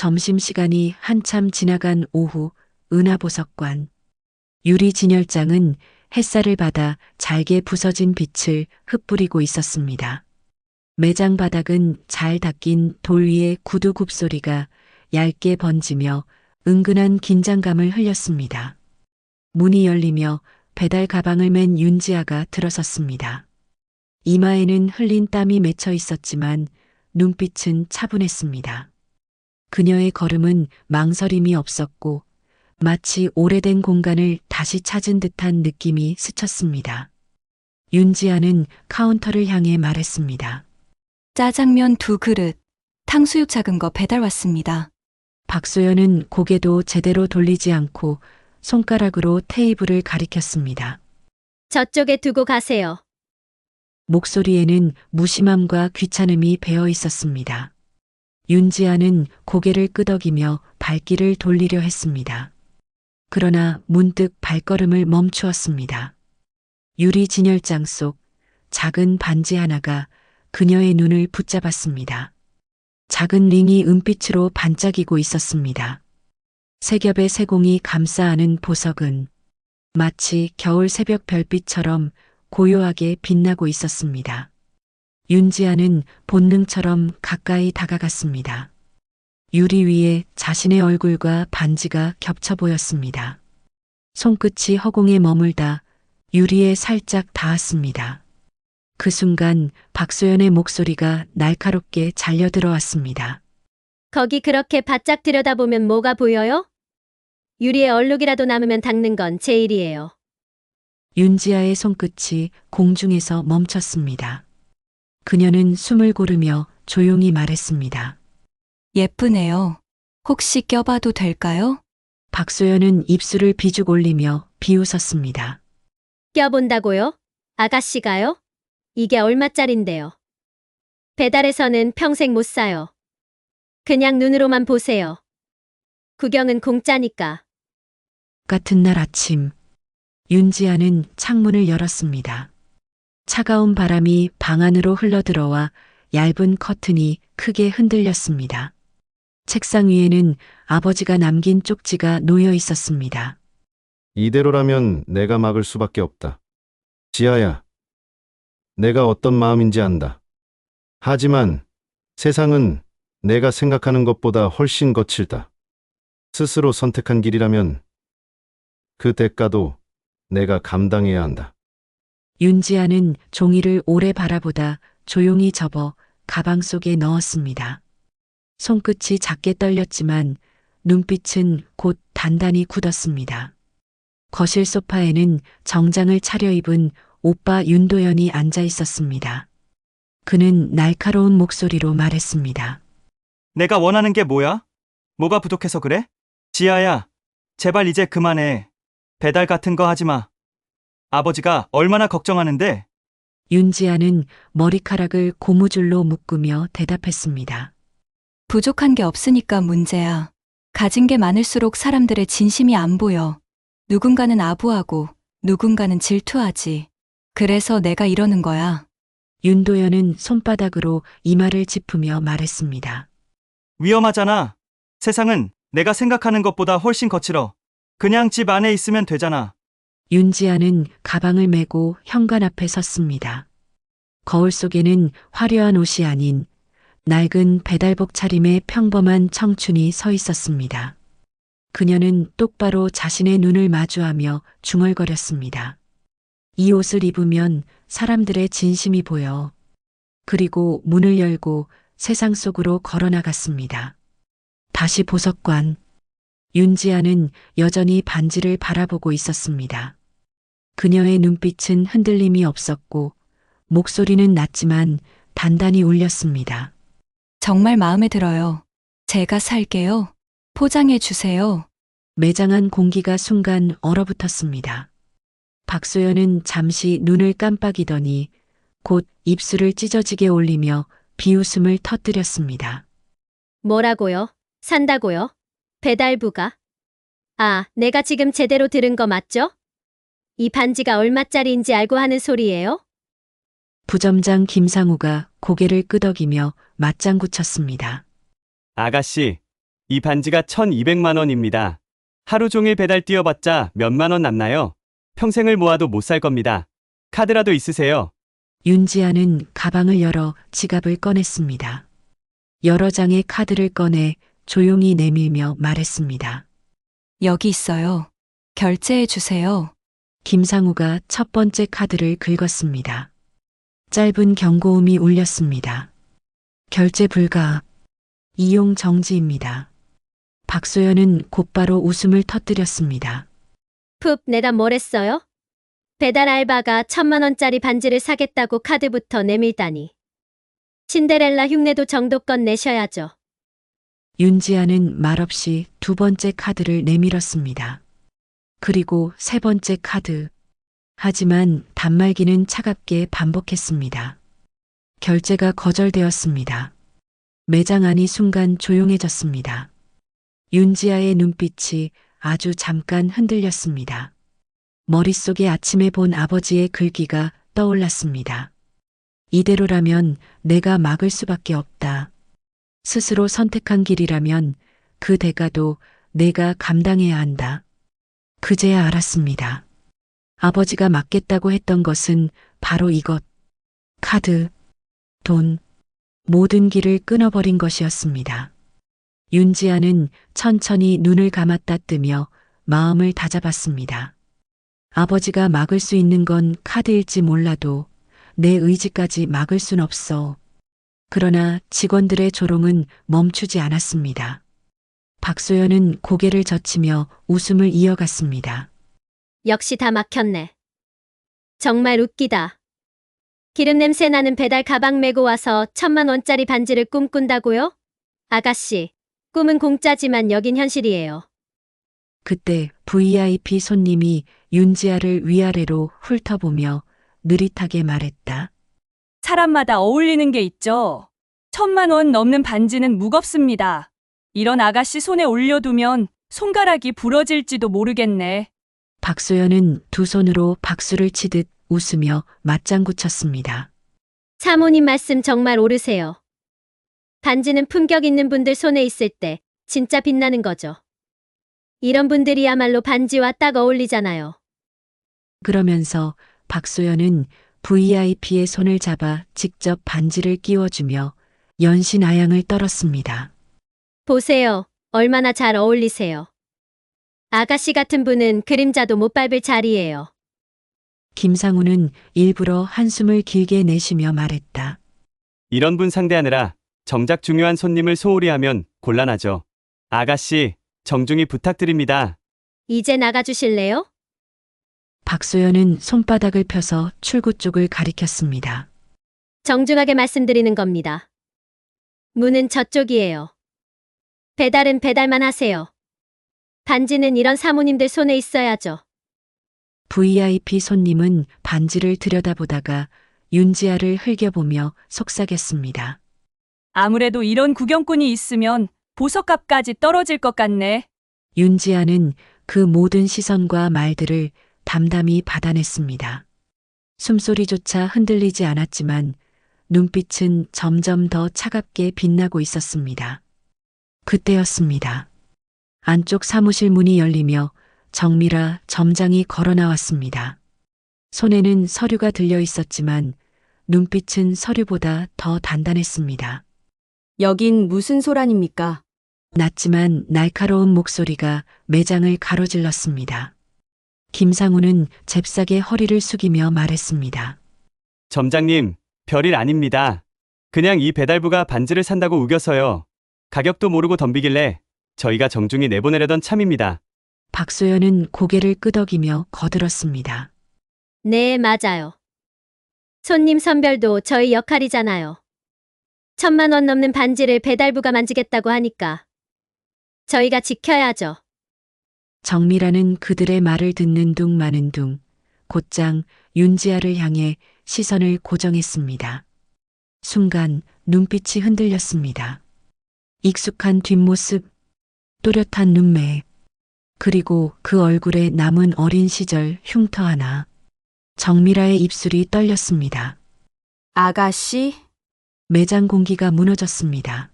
점심시간이 한참 지나간 오후 은하보석관. 유리 진열장은 햇살을 받아 잘게 부서진 빛을 흩뿌리고 있었습니다. 매장 바닥은 잘 닦인 돌 위에 구두 굽소리가 얇게 번지며 은근한 긴장감을 흘렸습니다. 문이 열리며 배달 가방을 맨 윤지아가 들어섰습니다. 이마에는 흘린 땀이 맺혀 있었지만 눈빛은 차분했습니다. 그녀의 걸음은 망설임이 없었고 마치 오래된 공간을 다시 찾은 듯한 느낌이 스쳤습니다. 윤지아는 카운터를 향해 말했습니다. 짜장면 2그릇, 탕수육 작은 거 배달 왔습니다. 박소연은 고개도 제대로 돌리지 않고 손가락으로 테이블을 가리켰습니다. 저쪽에 두고 가세요. 목소리에는 무심함과 귀찮음이 배어 있었습니다. 윤지아는 고개를 끄덕이며 발길을 돌리려 했습니다. 그러나 문득 발걸음을 멈추었습니다. 유리 진열장 속 작은 반지 하나가 그녀의 눈을 붙잡았습니다. 작은 링이 은빛으로 반짝이고 있었습니다. 세 겹의 세공이 감싸 안은 보석은 마치 겨울 새벽 별빛처럼 고요하게 빛나고 있었습니다. 윤지아는 본능처럼 가까이 다가갔습니다. 유리 위에 자신의 얼굴과 반지가 겹쳐 보였습니다. 손끝이 허공에 머물다 유리에 살짝 닿았습니다. 그 순간 박소연의 목소리가 날카롭게 잘려 들어왔습니다. 거기 그렇게 바짝 들여다보면 뭐가 보여요? 유리에 얼룩이라도 남으면 닦는 건 제 일이에요. 윤지아의 손끝이 공중에서 멈췄습니다. 그녀는 숨을 고르며 조용히 말했습니다. 예쁘네요. 혹시 껴봐도 될까요? 박소연은 입술을 비죽 올리며 비웃었습니다. 껴본다고요? 아가씨가요? 이게 얼마짜린데요? 배달에서는 평생 못 사요. 그냥 눈으로만 보세요. 구경은 공짜니까. 같은 날 아침, 윤지아는 창문을 열었습니다. 차가운 바람이 방 안으로 흘러들어와 얇은 커튼이 크게 흔들렸습니다. 책상 위에는 아버지가 남긴 쪽지가 놓여 있었습니다. 이대로라면 내가 막을 수밖에 없다. 지아야, 내가 어떤 마음인지 안다. 하지만 세상은 내가 생각하는 것보다 훨씬 거칠다. 스스로 선택한 길이라면 그 대가도 내가 감당해야 한다. 윤지아는 종이를 오래 바라보다 조용히 접어 가방 속에 넣었습니다. 손끝이 작게 떨렸지만 눈빛은 곧 단단히 굳었습니다. 거실 소파에는 정장을 차려입은 오빠 윤도현이 앉아 있었습니다. 그는 날카로운 목소리로 말했습니다. 내가 원하는 게 뭐야? 뭐가 부족해서 그래? 지아야, 제발 이제 그만해. 배달 같은 거 하지 마. 아버지가 얼마나 걱정하는데? 윤지아는 머리카락을 고무줄로 묶으며 대답했습니다. 부족한 게 없으니까 문제야. 가진 게 많을수록 사람들의 진심이 안 보여. 누군가는 아부하고 누군가는 질투하지. 그래서 내가 이러는 거야. 윤도현은 손바닥으로 이마를 짚으며 말했습니다. 위험하잖아. 세상은 내가 생각하는 것보다 훨씬 거칠어. 그냥 집 안에 있으면 되잖아. 윤지아는 가방을 메고 현관 앞에 섰습니다. 거울 속에는 화려한 옷이 아닌 낡은 배달복 차림의 평범한 청춘이 서 있었습니다. 그녀는 똑바로 자신의 눈을 마주하며 중얼거렸습니다. 이 옷을 입으면 사람들의 진심이 보여. 그리고 문을 열고 세상 속으로 걸어나갔습니다. 다시 보석관. 윤지아는 여전히 반지를 바라보고 있었습니다. 그녀의 눈빛은 흔들림이 없었고 목소리는 낮지만 단단히 울렸습니다. 정말 마음에 들어요. 제가 살게요. 포장해 주세요. 매장 안 공기가 순간 얼어붙었습니다. 박소연은 잠시 눈을 깜빡이더니 곧 입술을 찢어지게 올리며 비웃음을 터뜨렸습니다. 뭐라고요? 산다고요? 배달부가? 아, 내가 지금 제대로 들은 거 맞죠? 이 반지가 얼마짜리인지 알고 하는 소리예요? 부점장 김상우가 고개를 끄덕이며 맞장구 쳤습니다. 아가씨, 이 반지가 1,200만 원입니다. 하루 종일 배달 뛰어봤자 몇만 원 남나요? 평생을 모아도 못 살 겁니다. 카드라도 있으세요? 윤지아는 가방을 열어 지갑을 꺼냈습니다. 여러 장의 카드를 꺼내 조용히 내밀며 말했습니다. 여기 있어요. 결제해 주세요. 김상우가 첫 번째 카드를 긁었습니다. 짧은 경고음이 울렸습니다. 결제 불가. 이용 정지입니다. 박소연은 곧바로 웃음을 터뜨렸습니다. 푹, 내가 뭘 했어요? 배달 알바가 1,000만 원짜리 반지를 사겠다고 카드부터 내밀다니. 신데렐라 흉내도 정도껏 내셔야죠. 윤지아는 말없이 두 번째 카드를 내밀었습니다. 그리고 세 번째 카드. 하지만 단말기는 차갑게 반복했습니다. 결제가 거절되었습니다. 매장 안이 순간 조용해졌습니다. 윤지아의 눈빛이 아주 잠깐 흔들렸습니다. 머릿속에 아침에 본 아버지의 글귀가 떠올랐습니다. 이대로라면 내가 막을 수밖에 없다. 스스로 선택한 길이라면 그 대가도 내가 감당해야 한다. 그제야 알았습니다. 아버지가 막겠다고 했던 것은 바로 이것. 카드, 돈, 모든 길을 끊어버린 것이었습니다. 윤지아는 천천히 눈을 감았다 뜨며 마음을 다잡았습니다. 아버지가 막을 수 있는 건 카드일지 몰라도 내 의지까지 막을 순 없어. 그러나 직원들의 조롱은 멈추지 않았습니다. 박소연은 고개를 젖히며 웃음을 이어갔습니다. 역시 다 막혔네. 정말 웃기다. 기름 냄새 나는 배달 가방 메고 와서 1,000만 원짜리 반지를 꿈꾼다고요? 아가씨, 꿈은 공짜지만 여긴 현실이에요. 그때 VIP 손님이 윤지아를 위아래로 훑어보며 느릿하게 말했다. 사람마다 어울리는 게 있죠. 1,000만 원 넘는 반지는 무겁습니다. 이런 아가씨 손에 올려두면 손가락이 부러질지도 모르겠네. 박소연은 두 손으로 박수를 치듯 웃으며 맞장구 쳤습니다. 사모님 말씀 정말 옳으세요. 반지는 품격 있는 분들 손에 있을 때 진짜 빛나는 거죠. 이런 분들이야말로 반지와 딱 어울리잖아요. 그러면서 박소연은 VIP의 손을 잡아 직접 반지를 끼워주며 연신아양을 떨었습니다. 보세요. 얼마나 잘 어울리세요. 아가씨 같은 분은 그림자도 못 밟을 자리예요. 김상우는 일부러 한숨을 길게 내쉬며 말했다. 이런 분 상대하느라 정작 중요한 손님을 소홀히 하면 곤란하죠. 아가씨, 정중히 부탁드립니다. 이제 나가주실래요? 박소연은 손바닥을 펴서 출구 쪽을 가리켰습니다. 정중하게 말씀드리는 겁니다. 문은 저쪽이에요. 배달은 배달만 하세요. 반지는 이런 사모님들 손에 있어야죠. VIP 손님은 반지를 들여다보다가 윤지아를 흘겨보며 속삭였습니다. 아무래도 이런 구경꾼이 있으면 보석값까지 떨어질 것 같네. 윤지아는 그 모든 시선과 말들을 담담히 받아냈습니다. 숨소리조차 흔들리지 않았지만 눈빛은 점점 더 차갑게 빛나고 있었습니다. 그때였습니다. 안쪽 사무실 문이 열리며 정미라 점장이 걸어 나왔습니다. 손에는 서류가 들려 있었지만 눈빛은 서류보다 더 단단했습니다. 여긴 무슨 소란입니까? 낮지만 날카로운 목소리가 매장을 가로질렀습니다. 김상우는 잽싸게 허리를 숙이며 말했습니다. 점장님, 별일 아닙니다. 그냥 이 배달부가 반지를 산다고 우겨서요. 가격도 모르고 덤비길래 저희가 정중히 내보내려던 참입니다. 박소연은 고개를 끄덕이며 거들었습니다. 네, 맞아요. 손님 선별도 저희 역할이잖아요. 1,000만 원 넘는 반지를 배달부가 만지겠다고 하니까 저희가 지켜야죠. 정미라는 그들의 말을 듣는 둥 마는 둥 곧장 윤지아를 향해 시선을 고정했습니다. 순간 눈빛이 흔들렸습니다. 익숙한 뒷모습, 또렷한 눈매, 그리고 그 얼굴에 남은 어린 시절 흉터 하나. 정미라의 입술이 떨렸습니다. 아가씨? 매장 공기가 무너졌습니다.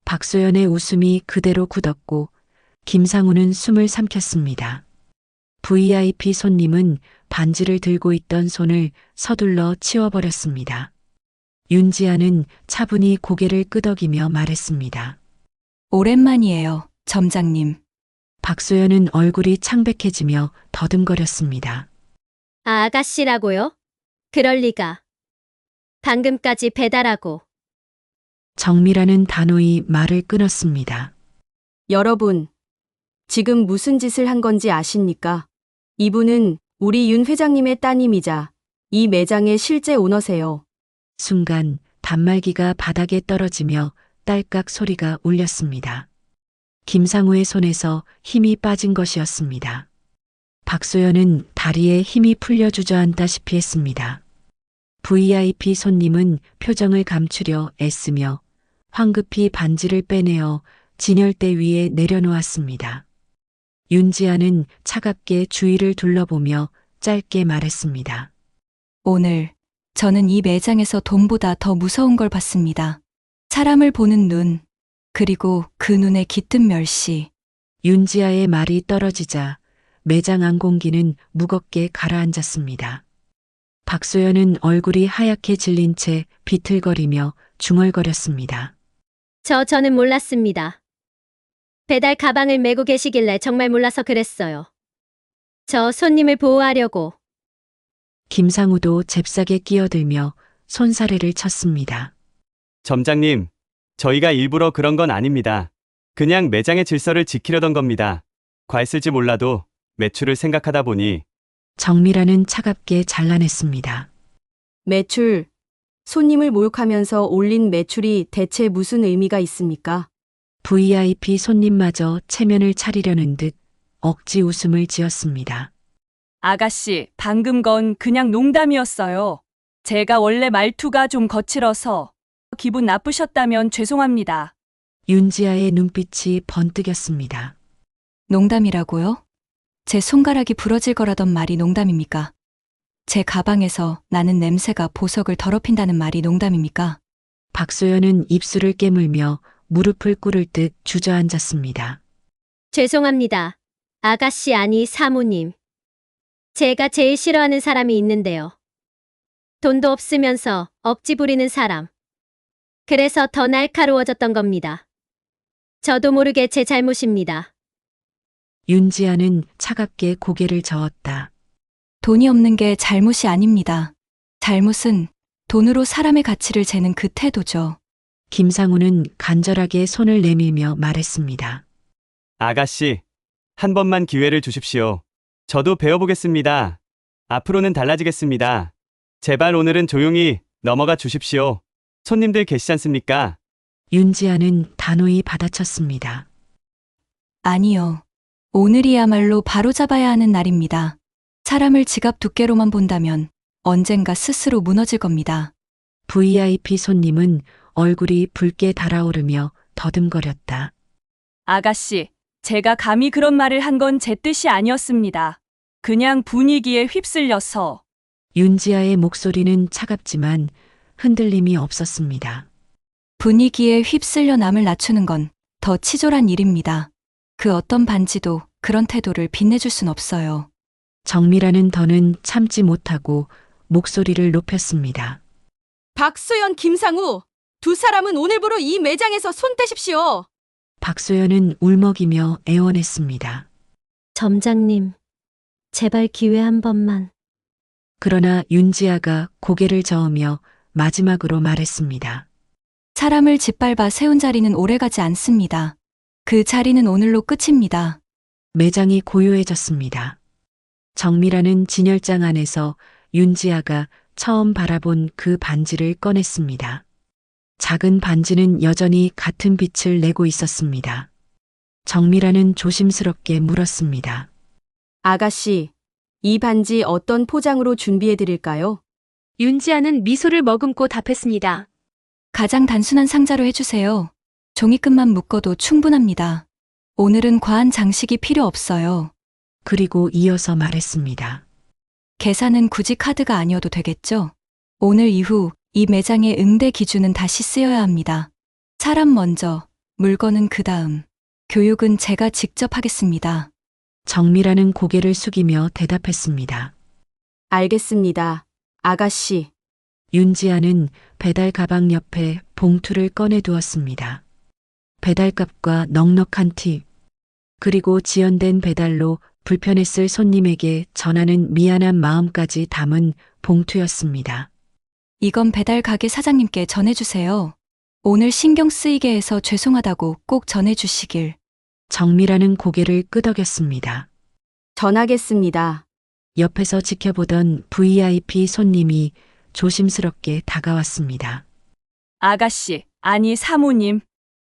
박소연의 웃음이 그대로 굳었고 김상우는 숨을 삼켰습니다. VIP 손님은 반지를 들고 있던 손을 서둘러 치워버렸습니다. 윤지아는 차분히 고개를 끄덕이며 말했습니다. 오랜만이에요, 점장님. 박소연은 얼굴이 창백해지며 더듬거렸습니다. 아, 아가씨라고요? 그럴 리가. 방금까지 배달하고. 정미라는 단호히 말을 끊었습니다. 여러분, 지금 무슨 짓을 한 건지 아십니까? 이분은 우리 윤 회장님의 따님이자 이 매장의 실제 오너세요. 순간 단말기가 바닥에 떨어지며 딸깍 소리가 울렸습니다. 김상우의 손에서 힘이 빠진 것이었습니다. 박소연은 다리에 힘이 풀려 주저앉다시피 했습니다. VIP 손님은 표정을 감추려 애쓰며 황급히 반지를 빼내어 진열대 위에 내려놓았습니다. 윤지아는 차갑게 주위를 둘러보며 짧게 말했습니다. 오늘 저는 이 매장에서 돈보다 더 무서운 걸 봤습니다. 사람을 보는 눈, 그리고 그 눈의 깃든 멸시. 윤지아의 말이 떨어지자 매장 안 공기는 무겁게 가라앉았습니다. 박소연은 얼굴이 하얗게 질린 채 비틀거리며 중얼거렸습니다. 저는 몰랐습니다. 배달 가방을 메고 계시길래 정말 몰라서 그랬어요. 저 손님을 보호하려고. 김상우도 잽싸게 끼어들며 손사래를 쳤습니다. 점장님, 저희가 일부러 그런 건 아닙니다. 그냥 매장의 질서를 지키려던 겁니다. 과했을지 몰라도 매출을 생각하다 보니. 정미라는 차갑게 잘라냈습니다. 매출, 손님을 모욕하면서 올린 매출이 대체 무슨 의미가 있습니까? VIP 손님마저 체면을 차리려는 듯 억지 웃음을 지었습니다. 아가씨, 방금 건 그냥 농담이었어요. 제가 원래 말투가 좀 거칠어서 기분 나쁘셨다면 죄송합니다. 윤지아의 눈빛이 번뜩였습니다. 농담이라고요? 제 손가락이 부러질 거라던 말이 농담입니까? 제 가방에서 나는 냄새가 보석을 더럽힌다는 말이 농담입니까? 박소연은 입술을 깨물며 무릎을 꿇을 듯 주저앉았습니다. 죄송합니다. 아가씨 아니 사모님. 제가 제일 싫어하는 사람이 있는데요. 돈도 없으면서 억지 부리는 사람. 그래서 더 날카로워졌던 겁니다. 저도 모르게 제 잘못입니다. 윤지아는 차갑게 고개를 저었다. 돈이 없는 게 잘못이 아닙니다. 잘못은 돈으로 사람의 가치를 재는 그 태도죠. 김상우는 간절하게 손을 내밀며 말했습니다. 아가씨, 한 번만 기회를 주십시오. 저도 배워보겠습니다. 앞으로는 달라지겠습니다. 제발 오늘은 조용히 넘어가 주십시오. 손님들 계시지 않습니까? 윤지아는 단호히 받아쳤습니다. 아니요. 오늘이야말로 바로잡아야 하는 날입니다. 사람을 지갑 두께로만 본다면 언젠가 스스로 무너질 겁니다. VIP 손님은 얼굴이 붉게 달아오르며 더듬거렸다. 아가씨, 제가 감히 그런 말을 한 건 제 뜻이 아니었습니다. 그냥 분위기에 휩쓸려서. 윤지아의 목소리는 차갑지만 흔들림이 없었습니다. 분위기에 휩쓸려 남을 낮추는 건 더 치졸한 일입니다. 그 어떤 반지도 그런 태도를 빛내줄 순 없어요. 정미라는 더는 참지 못하고 목소리를 높였습니다. 박소연, 김상우, 두 사람은 오늘부로 이 매장에서 손 떼십시오. 박소연은 울먹이며 애원했습니다. 점장님, 제발 기회 한 번만. 그러나 윤지아가 고개를 저으며 마지막으로 말했습니다. 사람을 짓밟아 세운 자리는 오래가지 않습니다. 그 자리는 오늘로 끝입니다. 매장이 고요해졌습니다. 정미라는 진열장 안에서 윤지아가 처음 바라본 그 반지를 꺼냈습니다. 작은 반지는 여전히 같은 빛을 내고 있었습니다. 정미라는 조심스럽게 물었습니다. 아가씨, 이 반지 어떤 포장으로 준비해 드릴까요? 윤지아는 미소를 머금고 답했습니다. 가장 단순한 상자로 해주세요. 종이끈만 묶어도 충분합니다. 오늘은 과한 장식이 필요 없어요. 그리고 이어서 말했습니다. 계산은 굳이 카드가 아니어도 되겠죠? 오늘 이후 이 매장의 응대 기준은 다시 쓰여야 합니다. 사람 먼저, 물건은 그 다음. 교육은 제가 직접 하겠습니다. 정미라는 고개를 숙이며 대답했습니다. 알겠습니다. 아가씨. 윤지아는 배달 가방 옆에 봉투를 꺼내두었습니다. 배달값과 넉넉한 팁, 그리고 지연된 배달로 불편했을 손님에게 전하는 미안한 마음까지 담은 봉투였습니다. 이건 배달 가게 사장님께 전해주세요. 오늘 신경 쓰이게 해서 죄송하다고 꼭 전해주시길. 정미라는 고개를 끄덕였습니다. 전하겠습니다. 옆에서 지켜보던 VIP 손님이 조심스럽게 다가왔습니다. 아가씨, 아니 사모님.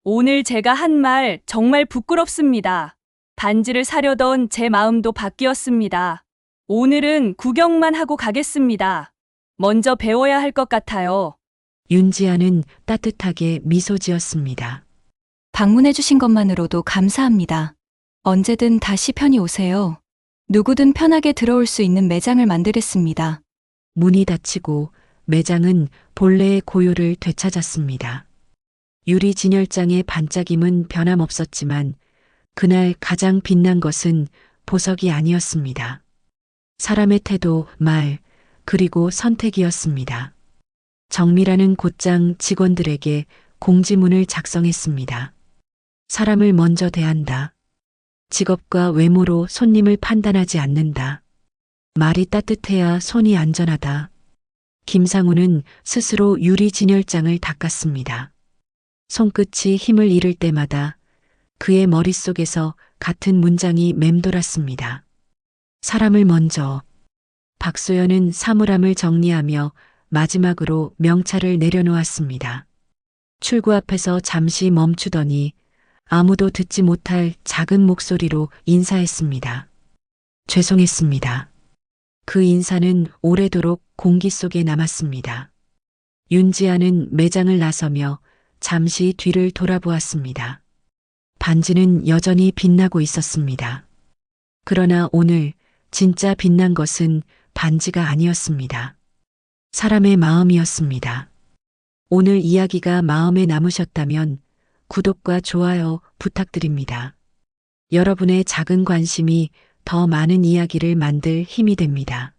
오늘 제가 한 말 정말 부끄럽습니다. 반지를 사려던 제 마음도 바뀌었습니다. 오늘은 구경만 하고 가겠습니다. 먼저 배워야 할 것 같아요. 윤지아는 따뜻하게 미소 지었습니다. 방문해주신 것만으로도 감사합니다. 언제든 다시 편히 오세요. 누구든 편하게 들어올 수 있는 매장을 만들겠습니다. 문이 닫히고 매장은 본래의 고요를 되찾았습니다. 유리 진열장의 반짝임은 변함없었지만 그날 가장 빛난 것은 보석이 아니었습니다. 사람의 태도, 말, 그리고 선택이었습니다. 정미라는 곧장 직원들에게 공지문을 작성했습니다. 사람을 먼저 대한다. 직업과 외모로 손님을 판단하지 않는다. 말이 따뜻해야 손이 안전하다. 김상우는 스스로 유리 진열장을 닦았습니다. 손끝이 힘을 잃을 때마다 그의 머릿속에서 같은 문장이 맴돌았습니다. 사람을 먼저. 박소연은 사물함을 정리하며 마지막으로 명찰을 내려놓았습니다. 출구 앞에서 잠시 멈추더니 아무도 듣지 못할 작은 목소리로 인사했습니다. 죄송했습니다. 그 인사는 오래도록 공기 속에 남았습니다. 윤지아는 매장을 나서며 잠시 뒤를 돌아보았습니다. 반지는 여전히 빛나고 있었습니다. 그러나 오늘 진짜 빛난 것은 반지가 아니었습니다. 사람의 마음이었습니다. 오늘 이야기가 마음에 남으셨다면 구독과 좋아요 부탁드립니다. 여러분의 작은 관심이 더 많은 이야기를 만들 힘이 됩니다.